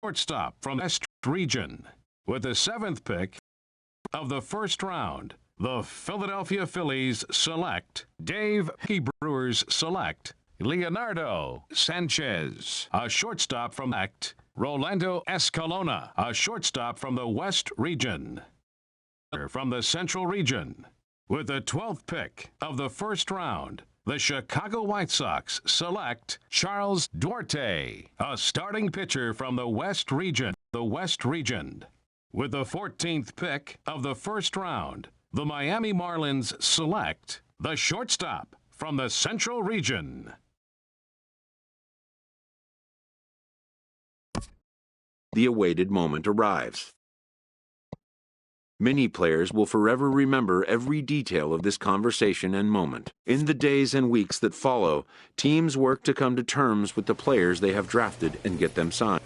shortstop from the West Region. With the 7th pick of the first round, the Philadelphia Phillies select Dave Brewers select Leonardo Sanchez, a shortstop from Rolando Escalona, a shortstop from the West Region. From the Central Region, with the 12th pick of the first round, the Chicago White Sox select Charles Duarte, a starting pitcher from the West Region. With the 14th pick of the first round, the Miami Marlins select the shortstop from the Central Region. The awaited moment arrives. Many players will forever remember every detail of this conversation and moment. In the days and weeks that follow, teams work to come to terms with the players they have drafted and get them signed.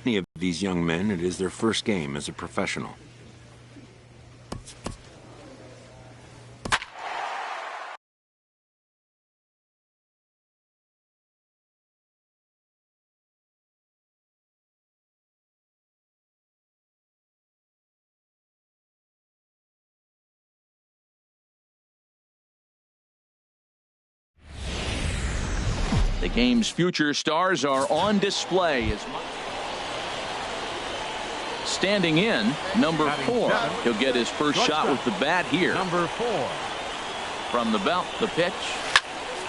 Many of these young men, it is their first game as a professional. The game's future stars are on display as standing in, number 4. He'll get his first shot with the bat here. Number 4. From the belt, the pitch.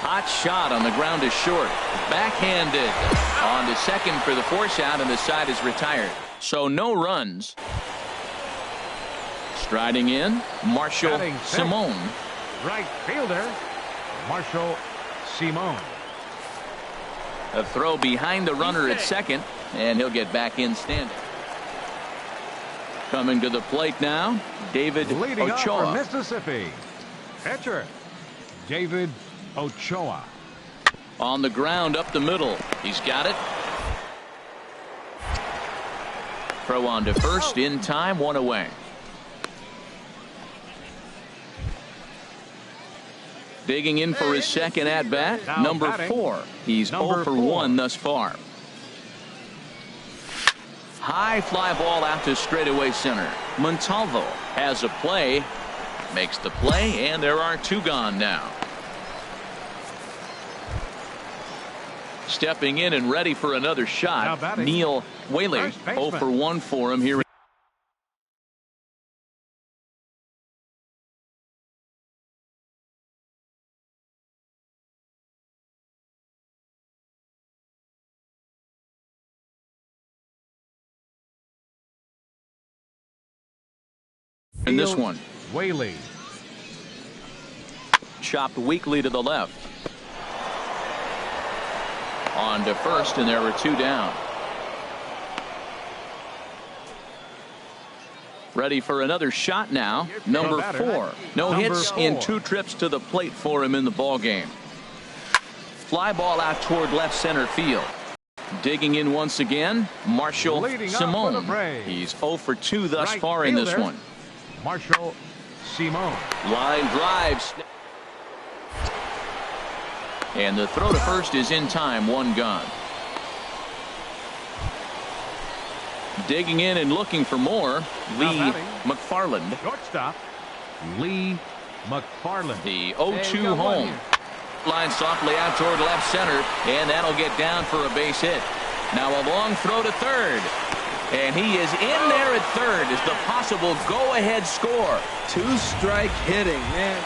Hot shot on the ground is short. Backhanded on to second for the force out, and the side is retired. So no runs. Striding in, Marshall Simone. Right fielder, Marshall Simone. A throw behind the runner at second, and he'll get back in standing. Coming to the plate now, David Leading Ochoa. Up for Mississippi, pitcher David Ochoa. On the ground up the middle. He's got it. Throw on to first in time, 1 away. Digging in for his second at bat, number 4. He's 0 for 1 thus far. High fly ball out to straightaway center. Montalvo has a play, makes the play, and there are 2 gone now. Stepping in and ready for another shot, Neil Whaley. 0 for 1 for him here. In this one, Whaley. Chopped weakly to the left. On to first, and there were 2 down. Ready for another shot now. Number 4. No hits in 2 trips to the plate for him in the ball game. Fly ball out toward left center field. Digging in once again, Marshall Simone. He's 0 for 2 thus far in this one. Marshall Simone. Line drives. And the throw to first is in time, 1 gone. Digging in and looking for more, Lee McFarland. Shortstop, Lee McFarland. The 0-2 home. Line softly out toward left center, and that'll get down for a base hit. Now a long throw to third. And he is in there at third as the possible go-ahead score. 2-strike hitting, man.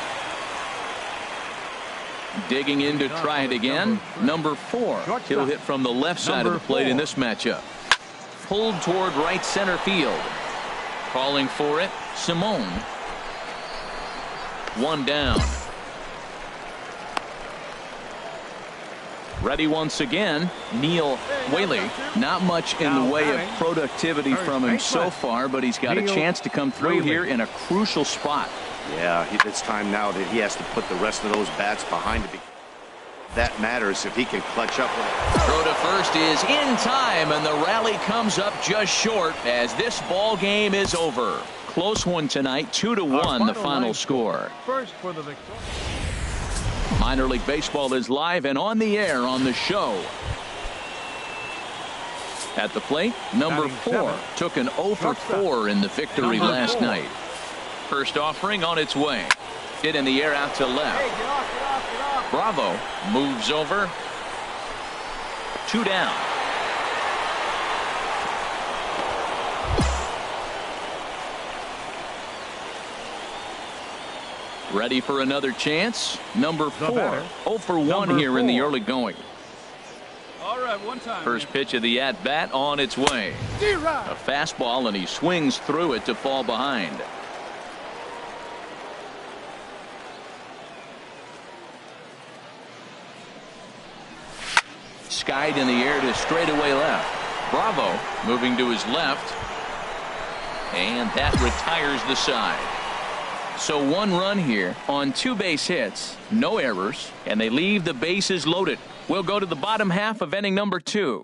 Digging in to try it again. Number 4. He'll hit from the left side of the plate in this matchup. Pulled toward right center field. Calling for it, Simone. 1 down. Ready once again, Neil Whaley. Not much in the way of productivity from him so far, but he's got a chance to come through here in a crucial spot. Yeah, it's time now that he has to put the rest of those bats behind him. that matters if he can clutch up with it. Throw to first is in time, and the rally comes up just short as this ball game is over. Close one tonight, 2-1 the final score. First for the victory. Minor League Baseball is live and on the air on the show. At the plate, number 4 took an 0 for 4 in the victory last night. First offering on its way. Hit in the air out to left. Hey, get off. Bravo moves over. 2 down. Ready for another chance. Number 4. 0 for 1 here in the early going. All right, one time. First pitch of the at-bat on its way. A fastball, and he swings through it to fall behind. Skied in the air to straightaway left. Bravo moving to his left. And that retires the side. So 1 run here on 2 base hits, no errors, and they leave the bases loaded. We'll go to the bottom half of inning number 2.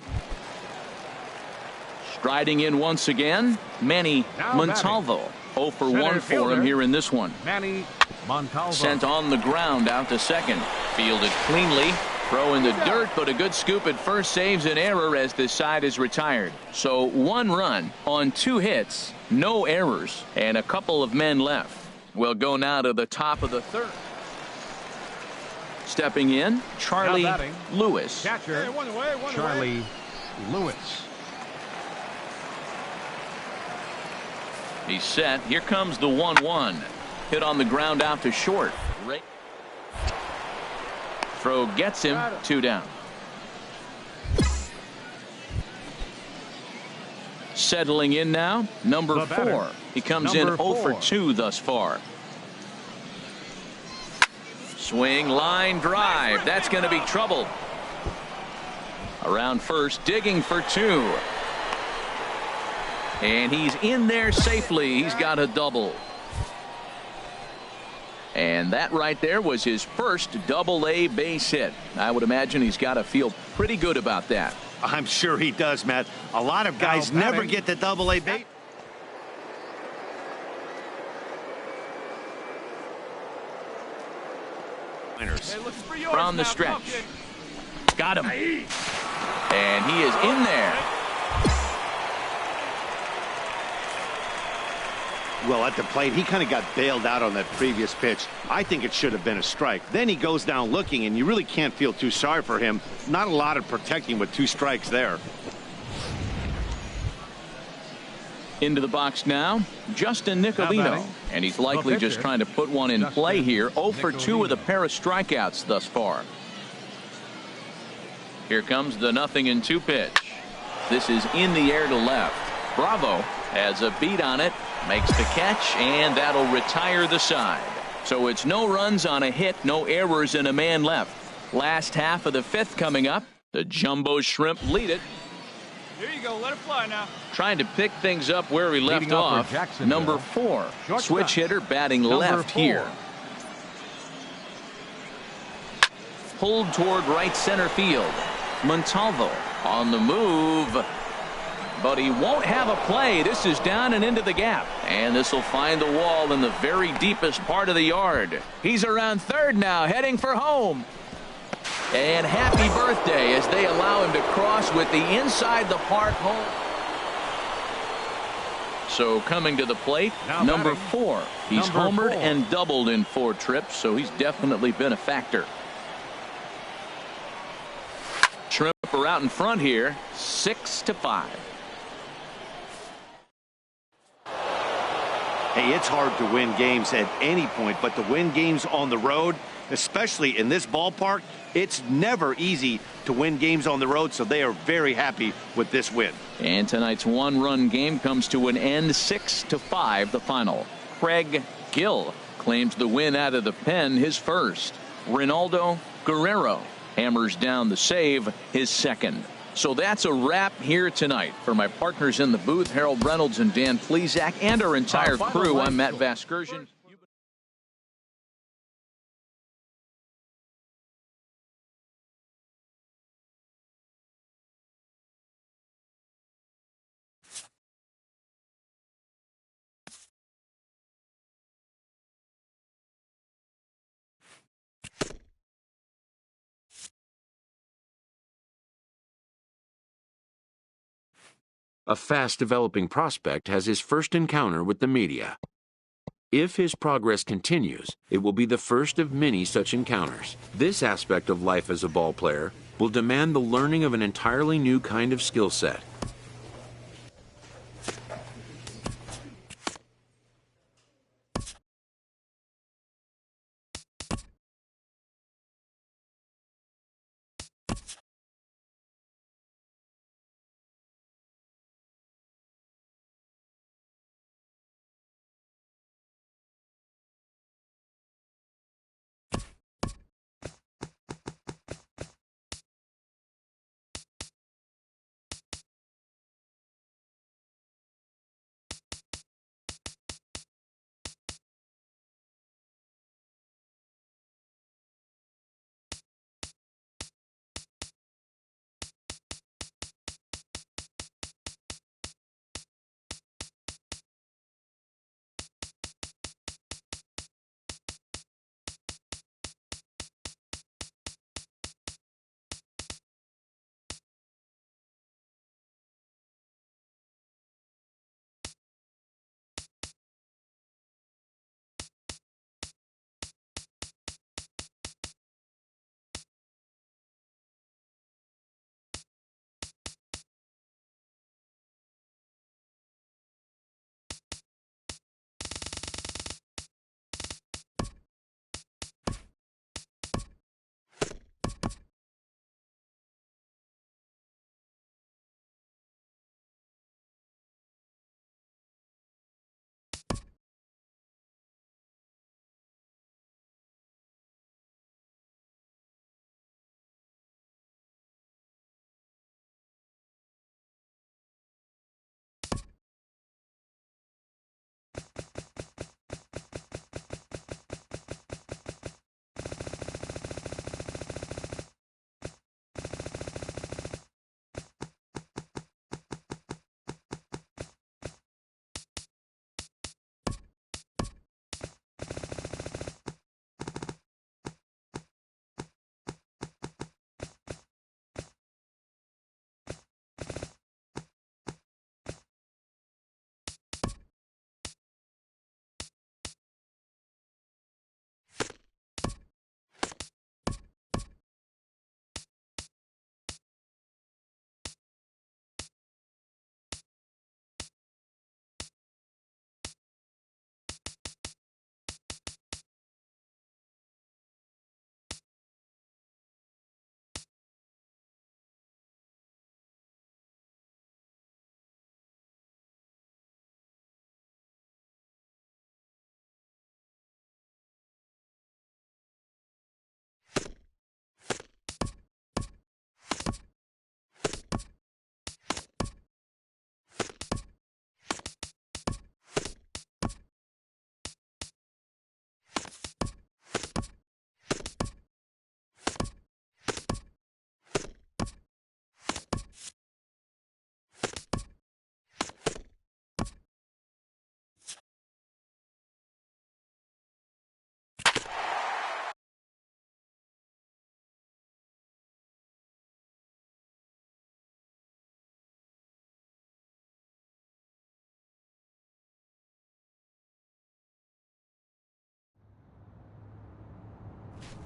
Striding in once again, Manny Montalvo. 0 for 1 for him here in this one. Manny Montalvo. Sent on the ground out to second. Fielded cleanly. Throw in the dirt, but a good scoop at first saves an error as this side is retired. So 1 run on 2 hits, no errors, and a couple of men left. We'll go now to the top of the 3rd. Stepping in, Charlie Lewis. Catcher, Charlie Lewis. He's set. Here comes the 1-1. Hit on the ground out to short. Throw gets him. 2 down. Settling in now, number 4. He comes in 0 for 2 thus far. Swing, line drive. That's going to be trouble. Around first, digging for 2. And he's in there safely. He's got a double. And that right there was his first Double-A base hit. I would imagine he's got to feel pretty good about that. I'm sure he does, Matt. A lot of guys never get the Double-A base. From the stretch. Got him. And he is in there. Well, at the plate, he kind of got bailed out on that previous pitch. I think it should have been a strike. Then he goes down looking, and you really can't feel too sorry for him. Not a lot of protecting with 2 strikes there. Into the box now, Justin Nicolino. And he's likely just trying to put one in play here. 0 for 2 with a pair of strikeouts thus far. Here comes the 0-2 pitch. This is in the air to left. Bravo has a beat on it, makes the catch, and that'll retire the side. So it's no runs on a hit, no errors, and a man left. Last half of the 5th coming up. The Jumbo Shrimp lead it. Here you go. Let it fly now. Trying to pick things up where he left off. Number 4, switch hitter batting left here. Pulled toward right center field. Montalvo on the move. But he won't have a play. This is down and into the gap. And this will find the wall in the very deepest part of the yard. He's around third now, heading for home. And happy birthday as they allow him to cross with the inside the park home. So coming to the plate, number 4. He's homered and doubled in 4 trips, so he's definitely been a factor. Shrimp are out in front here, 6-5. Hey, it's hard to win games at any point, but to win games on the road, especially in this ballpark, it's never easy to win games on the road, so they are very happy with this win. And tonight's 1-run game comes to an end, 6-5 the final. Craig Gill claims the win out of the pen, his first. Ronaldo Guerrero hammers down the save, his second. So that's a wrap here tonight. For my partners in the booth, Harold Reynolds and Dan Plesac, and our entire crew, I'm Matt Vasgersian. A fast-developing prospect has his first encounter with the media. If his progress continues, it will be the first of many such encounters. This aspect of life as a ball player will demand the learning of an entirely new kind of skill set.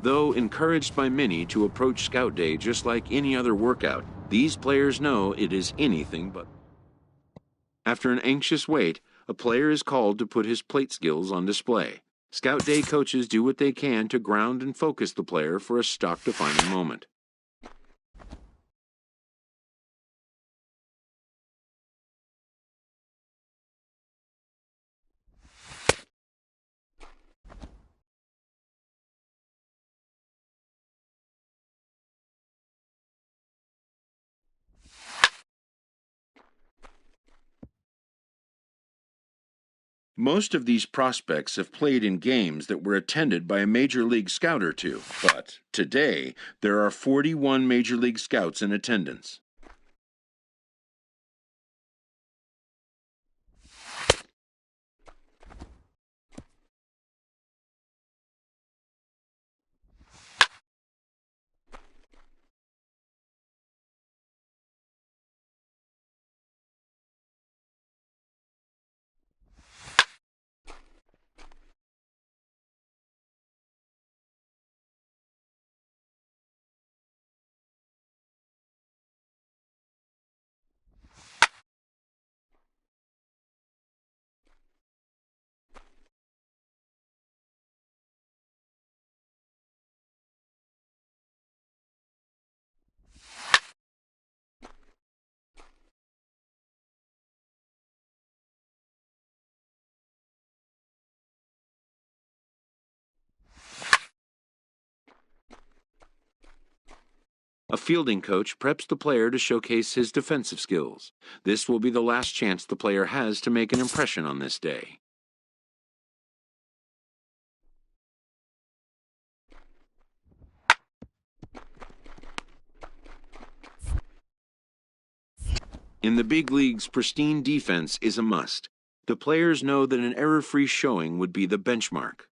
Though encouraged by many to approach Scout Day just like any other workout, these players know it is anything but. After an anxious wait, a player is called to put his plate skills on display. Scout Day coaches do what they can to ground and focus the player for a stock-defining moment. Most of these prospects have played in games that were attended by a Major League Scout or two, but today there are 41 Major League Scouts in attendance. A fielding coach preps the player to showcase his defensive skills. This will be the last chance the player has to make an impression on this day. In the big leagues, pristine defense is a must. The players know that an error-free showing would be the benchmark.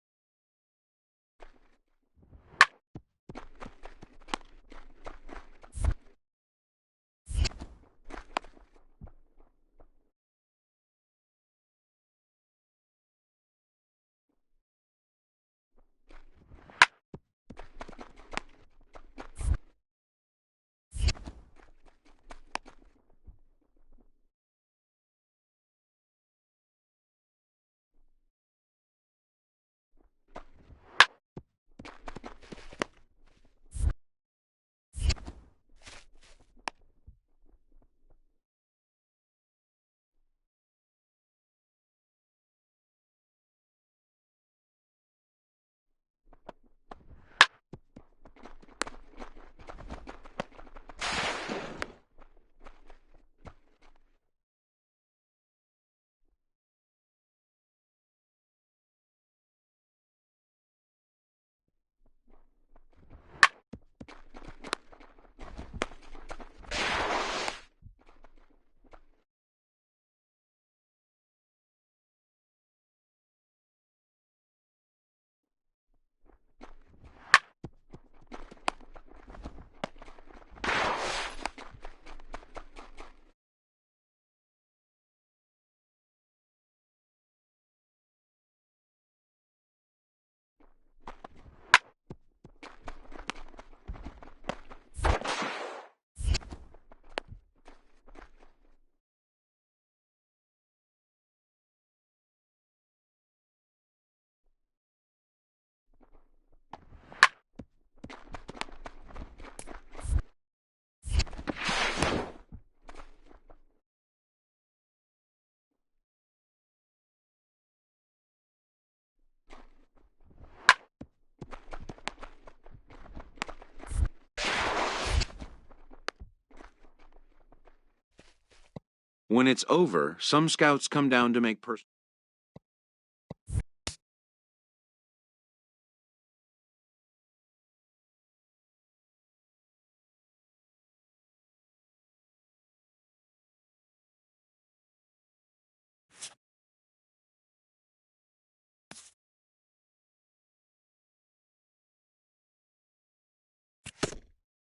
When it's over, some scouts come down to make personal.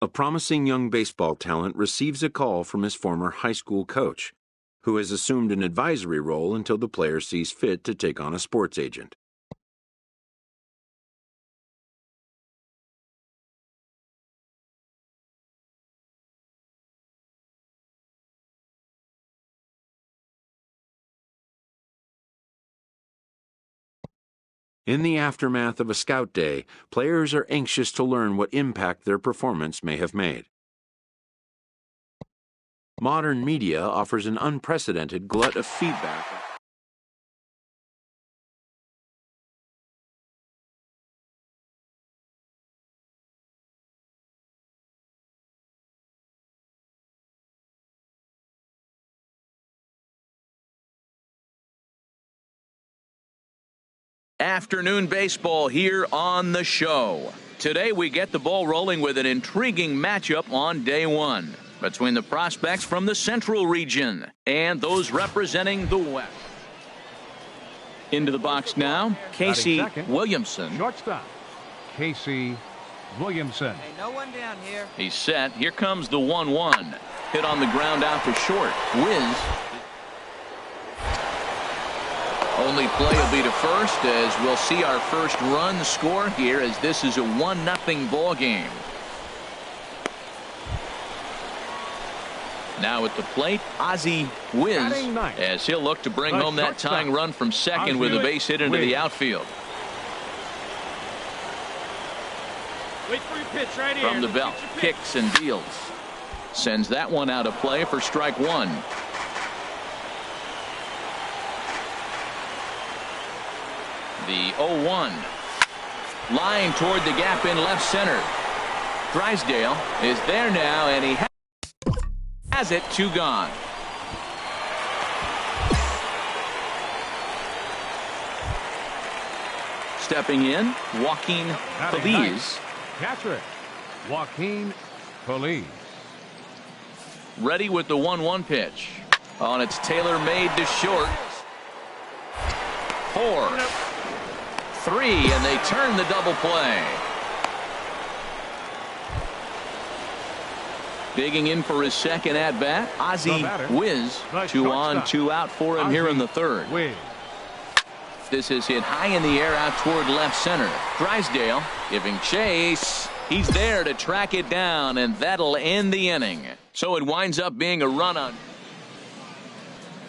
A promising young baseball talent receives a call from his former high school coach, who has assumed an advisory role until the player sees fit to take on a sports agent. In the aftermath of a scout day, players are anxious to learn what impact their performance may have made. Modern media offers an unprecedented glut of feedback. Afternoon baseball here on the show. Today we get the ball rolling with an intriguing matchup on day one between the prospects from the Central region and those representing the West. Into the box now, Casey Williamson. Shortstop, Casey Williamson. Hey, no one down here. He's set. Here comes the 1-1. Hit on the ground out to short. Wiz. Only play will be to first as we'll see our first run score here as this is a 1-0 ball game. Now at the plate, Ozzie Wiz as he'll look to bring home that tying run from second with a base hit into the outfield. Wait for your pitch right here. From the belt, kicks and deals. Sends that one out of play for strike one. The 0-1. Line toward the gap in left center. Drysdale is there now, and he has it. 2 gone. Stepping in, Joaquin Feliz. Catcher, Joaquin Feliz. Ready with the 1-1 pitch. Oh, and it's tailor-made to short. 4, 3, and they turn the double play. Digging in for his second at-bat, Ozzie Wiz. 2 on, 2 out for him here in the third. This is hit high in the air out toward left center. Drysdale giving chase. He's there to track it down, and that'll end the inning. So it winds up being a run on.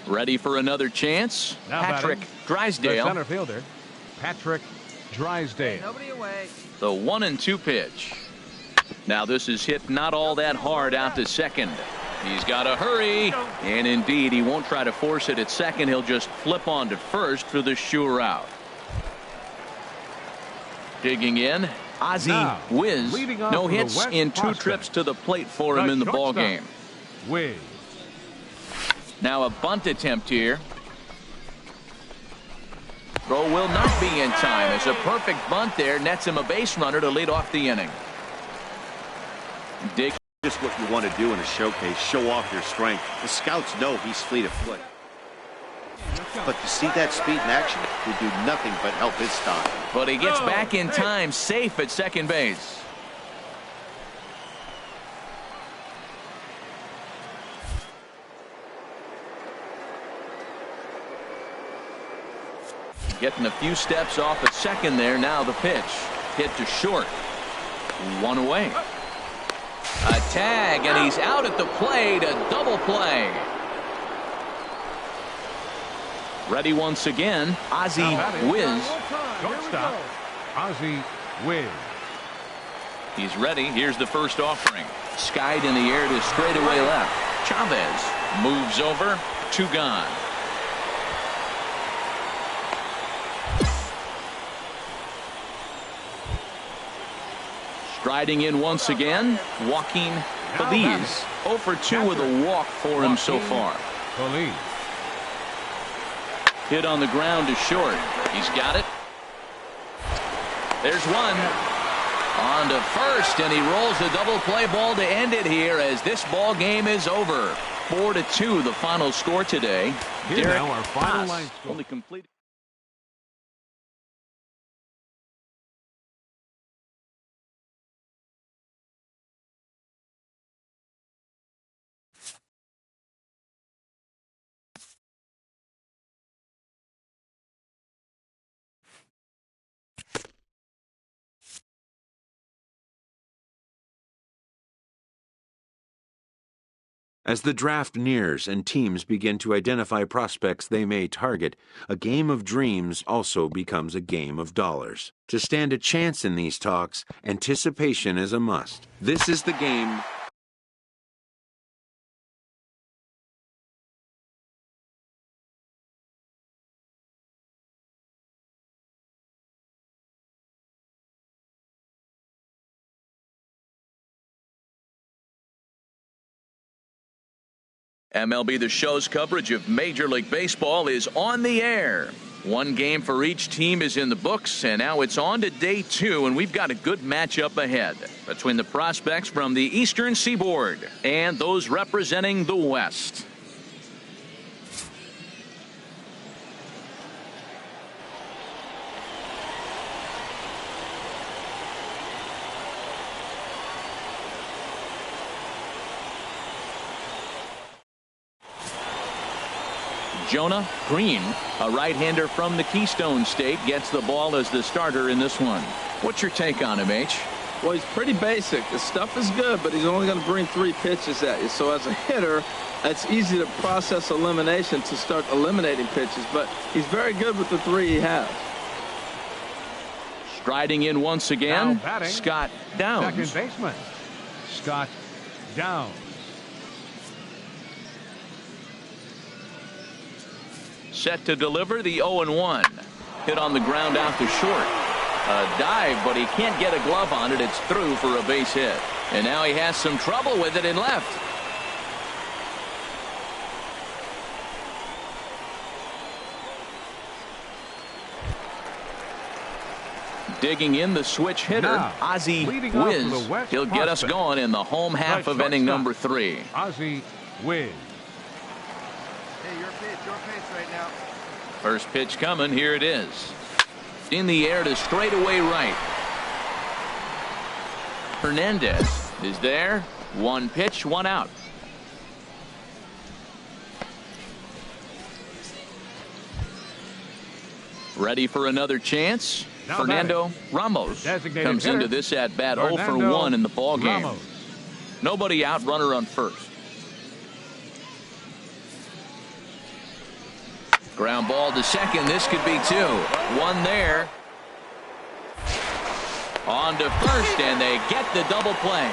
Ready for another chance? Now Patrick Drysdale. The center fielder, Patrick Drysdale. Nobody away. The 1-2 pitch. Now this is hit not all that hard out to second. He's got to hurry, and indeed he won't try to force it at second. He'll just flip on to first for the sure out. Digging in, Ozzie Wiz. No hits in 2 trips to the plate for him in the ball game. Wiz. Now a bunt attempt here. Throw will not be in time. It's a perfect bunt there. Nets him a base runner to lead off the inning. Dick. Just what you want to do in a showcase, show off your strength. The scouts know he's fleet of foot. But to see that speed in action would do nothing but help his style. But he gets back in time, safe at second base. Getting a few steps off at second there. Now the pitch. Hit to short. 1 away. A tag, and he's out at the plate. A double play. Ready once again, Ozzie Wiz. Shortstop, Ozzie Wiz. He's ready. Here's the first offering. Skied in the air to straightaway left. Chavez moves over. 2 gone. Striding in once again, Joaquin Feliz. 0 for 2 with a walk for him so far. Feliz. Hit on the ground to short. He's got it. There's one. On to first, and he rolls the double play ball to end it here as this ball game is over. 4-2 the final score today. Here Derek now our final line Haas score. only completed. As the draft nears and teams begin to identify prospects they may target, a game of dreams also becomes a game of dollars. To stand a chance in these talks, anticipation is a must. This is the game. MLB The Show's coverage of Major League Baseball is on the air. 1 game for each team is in the books, and now it's on to day 2, and we've got a good matchup ahead between the prospects from the Eastern Seaboard and those representing the West. Jonah Green, a right-hander from the Keystone State, gets the ball as the starter in this one. What's your take on him, H? Well, he's pretty basic. The stuff is good, but he's only going to bring 3 pitches at you. So as a hitter, it's easy to process elimination to start eliminating pitches, but he's very good with the 3 he has. Striding in once again, Scott Downs. Second baseman, Scott Downs. Set to deliver the 0-1. Hit on the ground out to short. A dive, but he can't get a glove on it. It's through for a base hit. And now he has some trouble with it in left. Digging in the switch hitter, Now, Ozzie leading off for the Wiz. West He'll get us prospect. going in the home half The of inning shortstop. number 3. Ozzie Wiz. Hey, your pitch right now. First pitch coming. Here it is. In the air to straightaway right. Hernandez is there. One pitch, one out. Ready for another chance. Now Fernando batting. Ramos Designated comes hitter, into this at bat 0 for Fernando 1 in the ball game. Ramos. Nobody out, runner on first. Ground ball to second. This could be 2. One there. On to first, and they get the double play.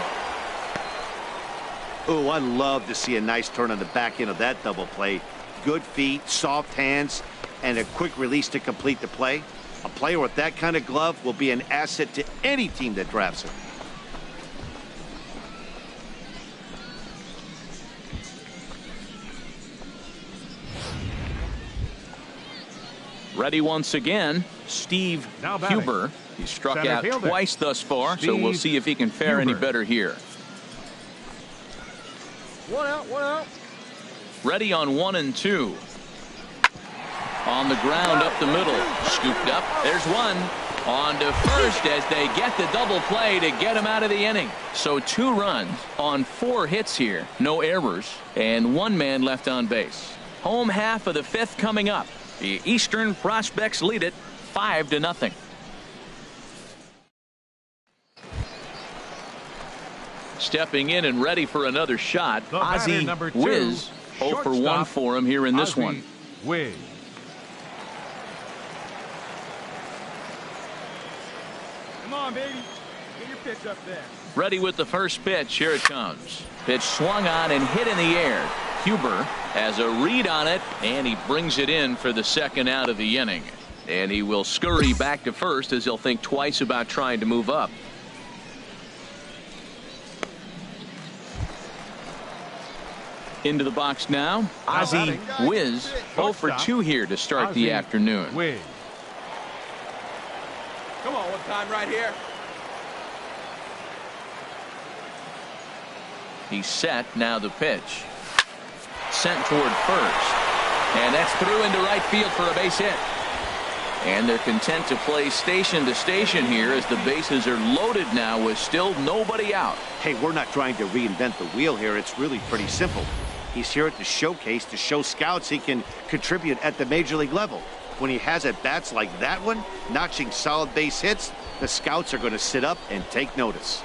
Oh, I love to see a nice turn on the back end of that double play. Good feet, soft hands, and a quick release to complete the play. A player with that kind of glove will be an asset to any team that drafts him. Ready once again, Steve Now batting. Huber. He's struck Center out fielder, twice thus far, so we'll Steve see if he can fare any Huber. better here. One out. Ready on 1 and 2. On the ground up the middle. Scooped up. There's one. On to first as they get the double play to get him out of the inning. So 2 runs on 4 hits here. No errors. And 1 man left on base. Home half of the 5th coming up. The Eastern Prospects lead it 5-0. Stepping in and ready for another shot. The batter, Ozzie number 2, Wiz. 0 for 1 shortstop, for him here in this Ozzie one. Wiz. Come on, baby. Get your pitch up there. Ready with the first pitch. Here it comes. Pitch swung on and hit in the air. Huber has a read on it, and he brings it in for the second out of the inning. And he will scurry back to first as he'll think twice about trying to move up. Into the box now. Ozzie batting. Wiz 0 for 2 here to start the Ozzie afternoon. Wiz. Come on, one time right here. He's set. Now the pitch. Sent toward first. And that's through into right field for a base hit. And they're content to play station to station here as the bases are loaded now with still nobody out. Hey, we're not trying to reinvent the wheel here. It's really pretty simple. He's here at the showcase to show scouts he can contribute at the major league level. When he has at bats like that one, notching solid base hits, the scouts are going to sit up and take notice.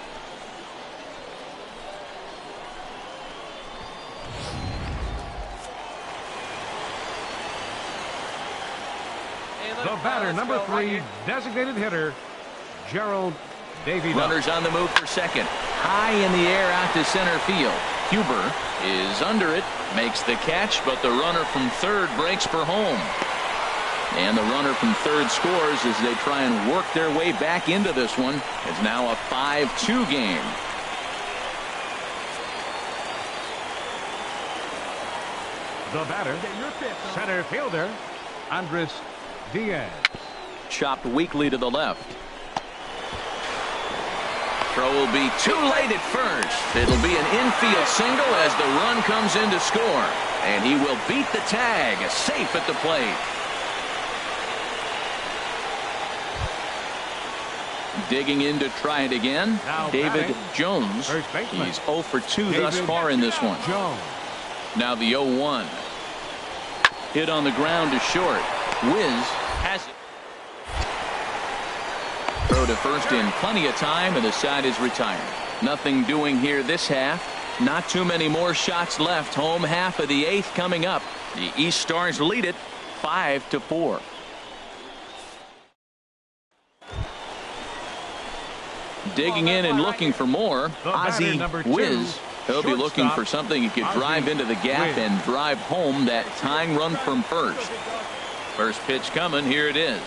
The batter, number 3, designated hitter, Gerald Davy. Runners on the move for second. High in the air out to center field. Huber is under it, makes the catch, but the runner from third breaks for home. And the runner from third scores as they try and work their way back into this one. It's now a 5-2 game. The batter, center fielder, Andres Diaz. Chopped weakly to the left. Throw will be too late at first. It'll be an infield single as the run comes in to score. And he will beat the tag, safe at the plate. Digging in to try it again. Now David batting, Jones. first baseman. He's 0 for 2 thus David far in this one. Jones. Now the 0-1. Hit on the ground to short. Wiz has it. Throw to first in plenty of time, and the side is retired. Nothing doing here this half. Not too many more shots left. Home half of the 8th coming up. The East Stars lead it 5-4. Digging in and looking for more. The batter, Ozzie number 2, Wiz. He'll be looking shortstop, for something he could Ozzie drive into the gap Wiz. and drive home that tying run from first. First pitch coming. Here it is.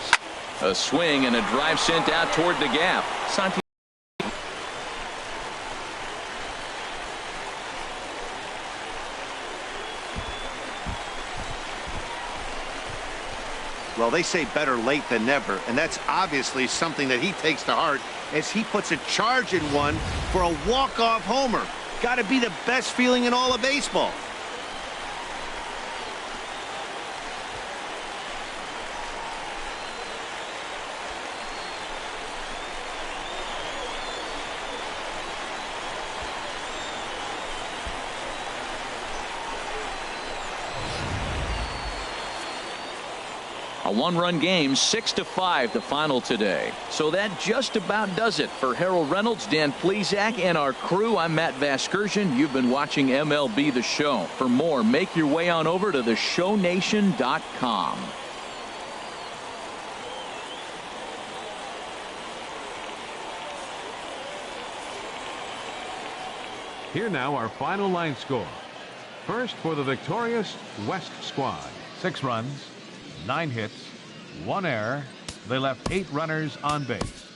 A swing and a drive sent out toward the gap. Santi. Well, they say better late than never, and that's obviously something that he takes to heart as he puts a charge in one for a walk-off homer. Got to be the best feeling in all of baseball. A one-run game, 6-5 the final today. So that just about does it for Harold Reynolds, Dan Plesac, and our crew. I'm Matt Vasgersian. You've been watching MLB The Show. For more, make your way on over to theshownation.com. Here now our final line score. First for the victorious West squad. 6 runs, 9 hits, 1 error. They left 8 runners on base.